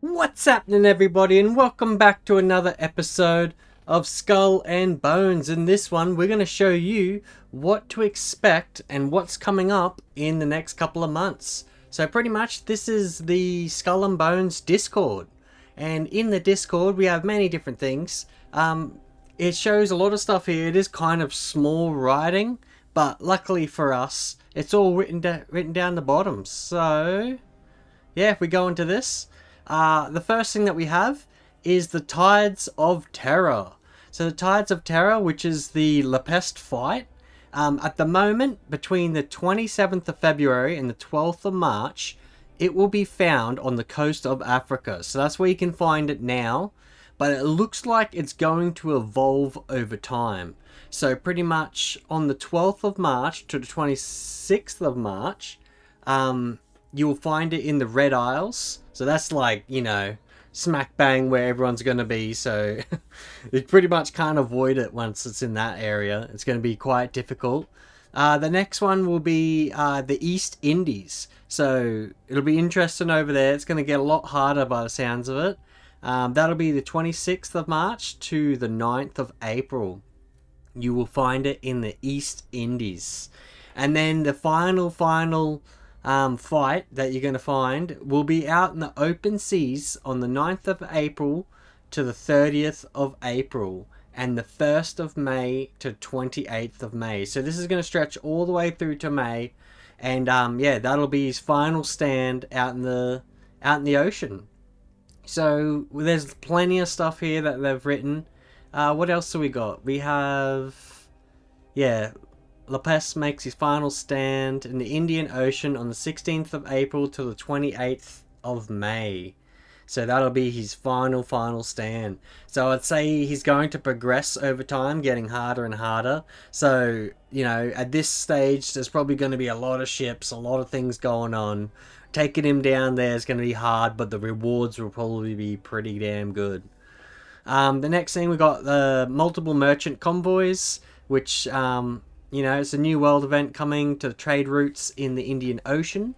What's happening, everybody, and welcome back to another episode of Skull and Bones. In this one, we're going to show you what to expect and what's coming up in the next couple of months. So pretty much this is the Skull and Bones Discord, and in the Discord we have many different things. It shows a lot of stuff here. It is kind of small writing, but luckily for us it's all written down the bottom. So yeah, if we go into this, the first thing that we have is the Tides of Terror. So the Tides of Terror, which is the Peste fight, at the moment, between the 27th of February and the 12th of March, it will be found on the coast of Africa. So that's where you can find it now, but it looks like it's going to evolve over time. So pretty much on the 12th of March to the 26th of March, you'll find it in the Red Isles. So that's like, you know, smack bang where everyone's going to be. So you pretty much can't avoid it once it's in that area. It's going to be quite difficult. The next one will be the East Indies. So it'll be interesting over there. It's going to get a lot harder by the sounds of it. That'll be the 26th of March to the 9th of April. You will find it in the East Indies. And then the final fight that you're going to find will be out in the open seas on the 9th of April to the 30th of April and the 1st of May to 28th of May. So this is going to stretch all the way through to May, and yeah, that'll be his final stand out in the ocean. So there's plenty of stuff here that they've written. What else do we got? We have, yeah, Peste makes his final stand in the Indian Ocean on the 16th of April to the 28th of May. So that'll be his final stand. So I'd say he's going to progress over time, getting harder and harder. So, you know, at this stage, there's probably going to be a lot of ships, a lot of things going on. Taking him down there is going to be hard, but the rewards will probably be pretty damn good. The next thing, we got the multiple merchant convoys, which, you know, it's a new world event coming to the trade routes in the Indian Ocean.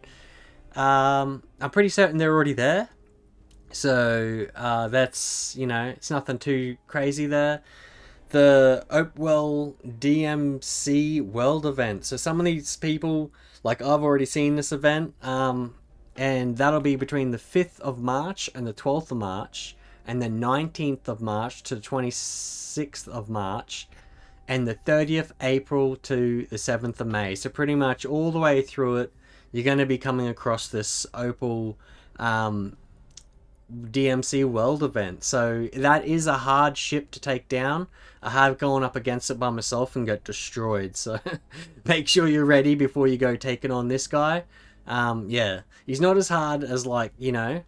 I'm pretty certain they're already there. So that's, you know, it's nothing too crazy there. The Opwelling DMC world event. So some of these people, like, I've already seen this event. And that'll be between the 5th of March and the 12th of March. And the 19th of March to the 26th of March. And the 30th April to the 7th of May. So pretty much all the way through it, you're going to be coming across this Opal DMC World event. So that is a hard ship to take down. I have gone up against it by myself and got destroyed. So make sure you're ready before you go taking on this guy. Yeah, he's not as hard as, like, you know,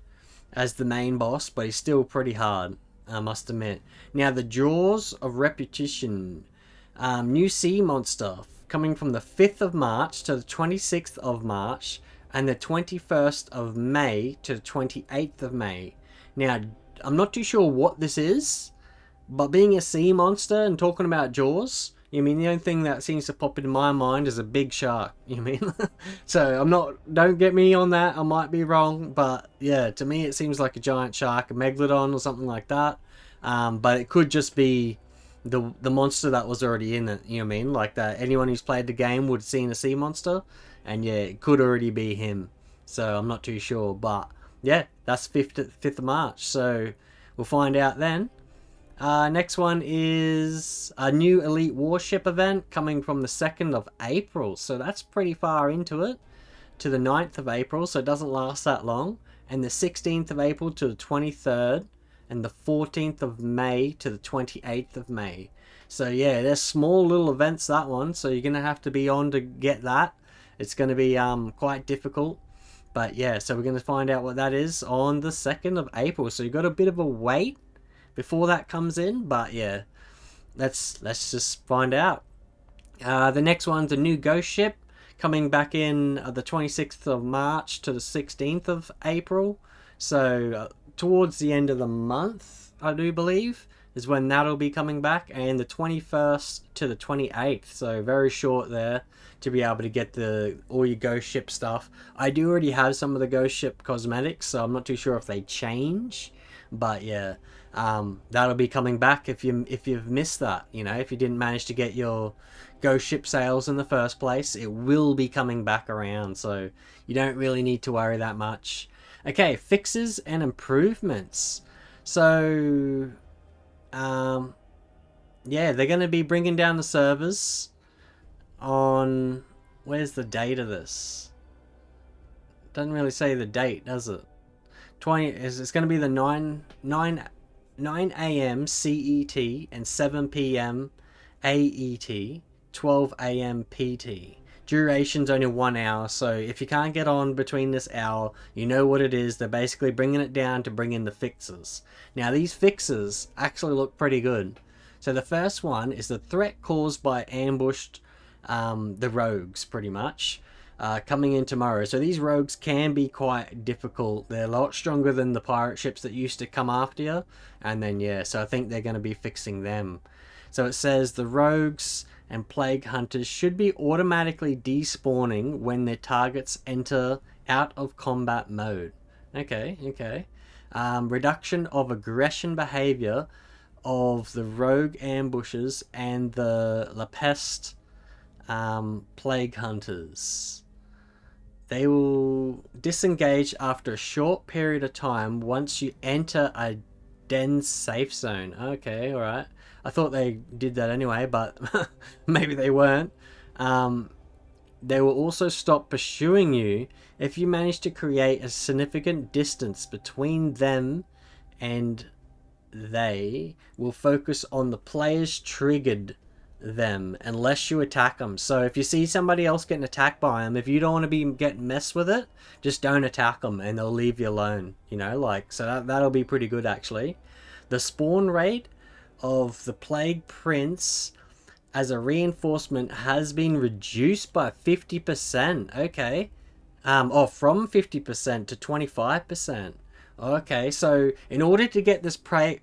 as the main boss, but he's still pretty hard, I must admit. Now, the Jaws of Retribution. New sea monster coming from the 5th of March to the 26th of March and the 21st of May to the 28th of May. Now, I'm not too sure what this is, but being a sea monster and talking about Jaws, you mean, the only thing that seems to pop into my mind is a big shark, you mean? So I'm not, don't get me on that, I might be wrong, but yeah, to me it seems like a giant shark, a megalodon or something like that. But it could just be the monster that was already in it, you know what I mean? Like that, anyone who's played the game would have seen a sea monster, and yeah, it could already be him. So I'm not too sure, but yeah, that's 5th of March, so we'll find out then. Next one is a new Elite Warship event coming from the 2nd of April, so that's pretty far into it, to the 9th of April, so it doesn't last that long, and the 16th of April to the 23rd, and the 14th of May to the 28th of May. So yeah, there's small little events, that one, so you're going to have to be on to get that. It's going to be quite difficult. But yeah, so we're going to find out what that is on the 2nd of April. So you've got a bit of a wait before that comes in. But yeah, let's just find out. The next one's a new ghost ship coming back in the 26th of March to the 16th of April. So towards the end of the month, I do believe. is when that'll be coming back, and the 21st to the 28th, so very short there to be able to get all your ghost ship stuff. I do already have some of the ghost ship cosmetics, so I'm not too sure if they change, but yeah, that'll be coming back if you've missed that. You know, if you didn't manage to get your ghost ship sales in the first place, it will be coming back around, so you don't really need to worry that much. Okay, fixes and improvements. So yeah, they're going to be bringing down the servers on, where's the date of this? Doesn't really say the date, does it? It's going to be the 9 a.m. CET and 7 p.m. AET, 12 a.m. PT. Duration's only 1 hour, so if you can't get on between this hour, you know what it is. They're basically bringing it down to bring in the fixes. Now, these fixes actually look pretty good. So the first one is the threat caused by ambushed the rogues, pretty much, coming in tomorrow. So these rogues can be quite difficult. They're a lot stronger than the pirate ships that used to come after you. And then, yeah, so I think they're going to be fixing them. So it says the rogues and plague hunters should be automatically despawning when their targets enter out of combat mode. Okay. Reduction of aggression behavior of the rogue ambushes and the Peste plague hunters. They will disengage after a short period of time once you enter a dense safe zone. Okay, alright. I thought they did that anyway, but maybe they weren't. They will also stop pursuing you if you manage to create a significant distance between them, and they will focus on the players triggered them unless you attack them. So if you see somebody else getting attacked by them, if you don't want to be getting messed with it, just don't attack them and they'll leave you alone. You know, like, so that'll be pretty good actually. The spawn rate of the Plague Prince as a reinforcement has been reduced by 50%. Okay. From 50% to 25%. Okay, so in order to get this Plague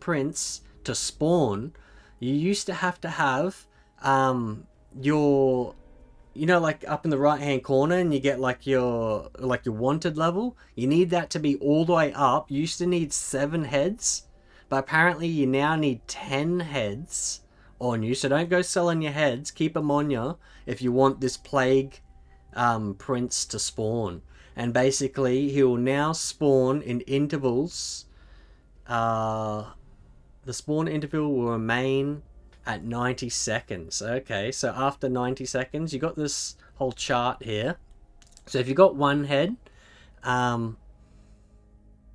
Prince to spawn, you used to have your, you know, like up in the right hand corner, and you get like your wanted level. You need that to be all the way up. You used to need 7 heads, but apparently you now need 10 heads on you. So don't go selling your heads. Keep them on you if you want this Plague Prince to spawn. And basically, he will now spawn in intervals. The spawn interval will remain at 90 seconds. Okay, so after 90 seconds, you got this whole chart here. So if you got 1 head,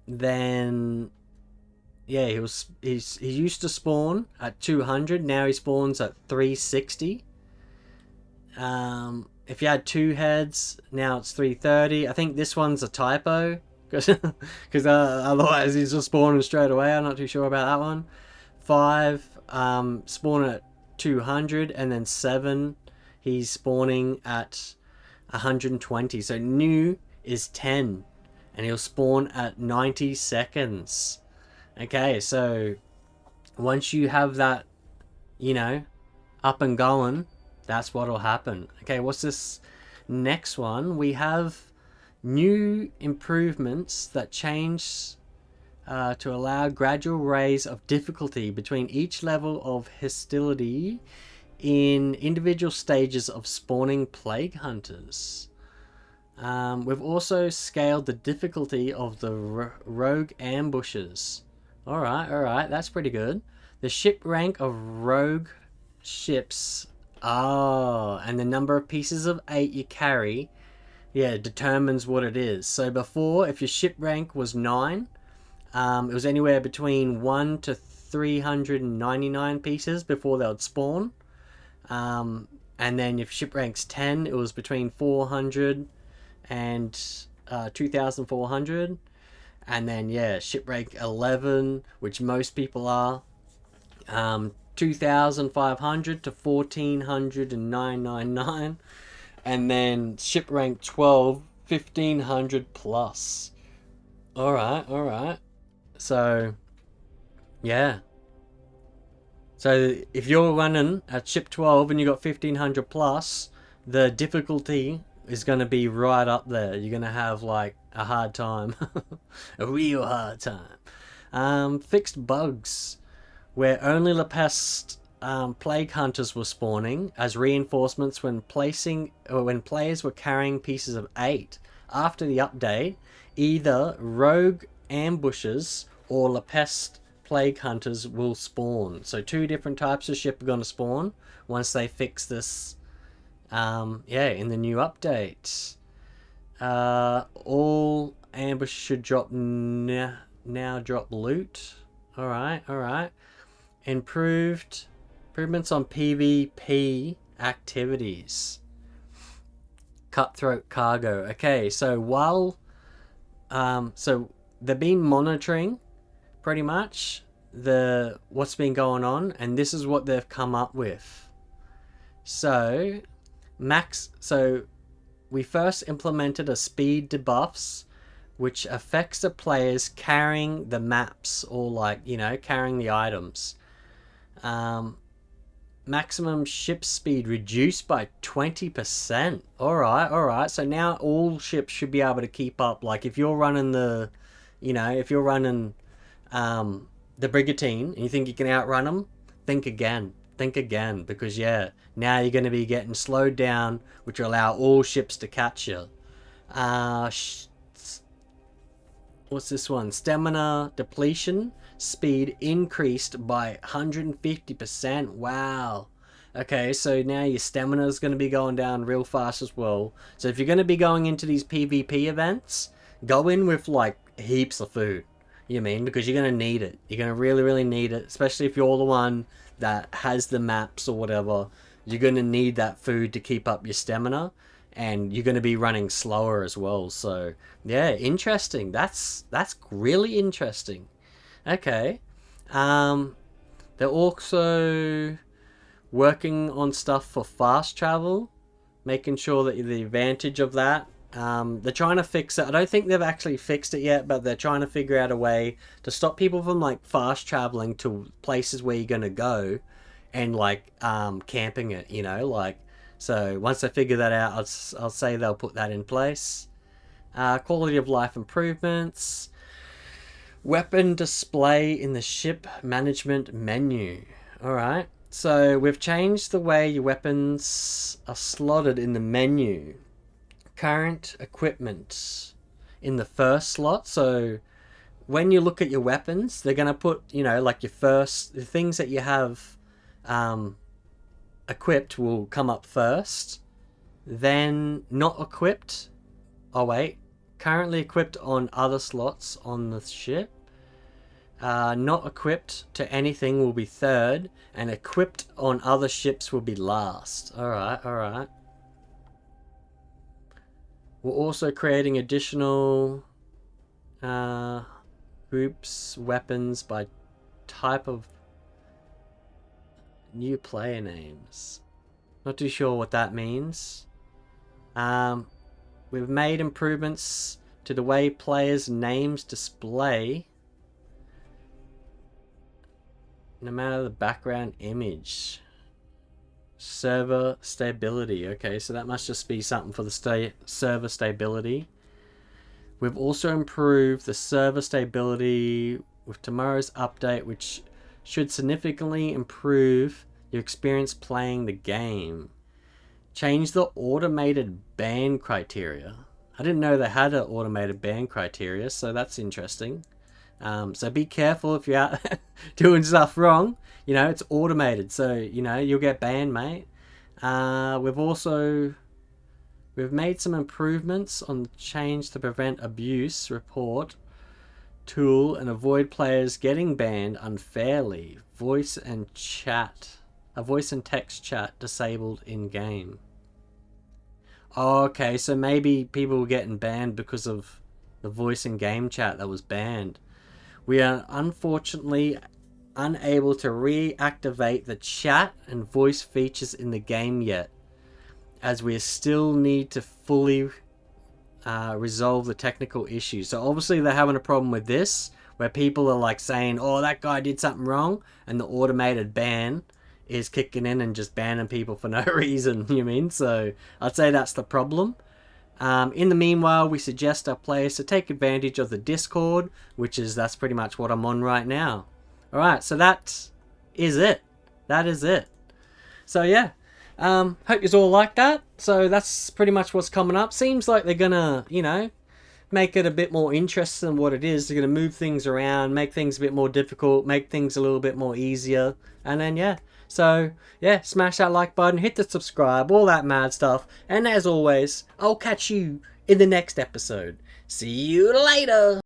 then yeah, he used to spawn at 200. Now he spawns at 360. If you had 2 heads, now it's 330. I think this one's a typo, because otherwise he's just spawning straight away. I'm not too sure about that one. 5 spawn at 200, and then 7 he's spawning at 120. So new is 10, and he'll spawn at 90 seconds. Okay, so once you have that, you know, up and going, that's what'll happen. Okay, what's this next one? We have new improvements that change to allow gradual raise of difficulty between each level of hostility in individual stages of spawning plague hunters. We've also scaled the difficulty of the rogue ambushes. Alright, that's pretty good. The ship rank of rogue ships, and the number of pieces of 8 you carry, yeah, determines what it is. So before, if your ship rank was 9, it was anywhere between 1 to 399 pieces before they would spawn. And then if ship rank's 10, it was between 400 and 2,400. And then, yeah, ship rank 11, which most people are, 2,500 to 14,999. And then ship rank 12, 1,500 plus. Alright. So, yeah. So if you're running at ship 12 and you got 1500 plus, the difficulty is going to be right up there. You're going to have like a hard time. A real hard time. Fixed bugs where only the pest plague hunters were spawning as reinforcements when players were carrying pieces of 8. After the update, either rogue ambushes or La Peste plague hunters will spawn. So 2 different types of ship are going to spawn once they fix this. In the new update. All ambush should drop now drop loot. Alright. Improvements on PvP activities. Cutthroat cargo. Okay, so while so they've been monitoring pretty much what's been going on, and this is what they've come up with. So we first implemented a speed debuffs which affects the players carrying the maps or carrying the items. Maximum ship speed reduced by 20%. Alright. So now all ships should be able to keep up. Like if you're running the brigantine and you think you can outrun them, think again, because now you're going to be getting slowed down, which will allow all ships to catch you. What's this one? Stamina depletion speed increased by 150%. Wow. Okay, so now your stamina is going to be going down real fast as well. So if you're going to be going into these PvP events, go in with like heaps of food. You mean? Because you're going to need it. You're going to really, really need it, especially if you're the one that has the maps or whatever. You're going to need that food to keep up your stamina, and you're going to be running slower as well. So yeah, interesting. That's really interesting. Okay. They're also working on stuff for fast travel, making sure that the advantage of that. They're trying to fix it. I don't think they've actually fixed it yet, but they're trying to figure out a way to stop people from like fast traveling to places where you're going to go and like camping it, so once they figure that out, I'll say they'll put that in place. Quality of life improvements. Weapon display in the ship management menu. Alright, so we've changed the way your weapons are slotted in the menu. Current equipment in the first slot. So when you look at your weapons, they're going to put, like the things that you have equipped will come up first. Then not equipped. Oh wait. Currently equipped on other slots on the ship. Not equipped to anything will be third. And equipped on other ships will be last. Alright. We're also creating additional groups, weapons by type of new player names. Not too sure what that means. We've made improvements to the way players' names display, no matter the background image. Server stability. Okay, so that must just be something for the server stability. We've also improved the server stability with tomorrow's update, which should significantly improve your experience playing the game. Change the automated ban criteria. I didn't know they had an automated ban criteria, so that's interesting. So be careful if you're out doing stuff wrong. It's automated, so you'll get banned, mate. We've made some improvements on the change to prevent abuse report tool and avoid players getting banned unfairly. Voice and text chat disabled in game. Okay, so maybe people were getting banned because of the voice and game chat that was banned. We are unfortunately unable to reactivate the chat and voice features in the game yet, as we still need to fully resolve the technical issues. So obviously they're having a problem with this. where people are like saying, oh, that guy did something wrong, and the automated ban is kicking in and just banning people for no reason, you mean? So I'd say that's the problem. In the meanwhile, we suggest our players to take advantage of the Discord, that's pretty much what I'm on right now. Alright, so that is it. That is it. So yeah, hope you all like that. So that's pretty much what's coming up. Seems like they're gonna, make it a bit more interesting than what it is. They're gonna move things around, make things a bit more difficult, make things a little bit more easier, and then yeah. So yeah, smash that like button, hit the subscribe, all that mad stuff, and as always, I'll catch you in the next episode. See you later!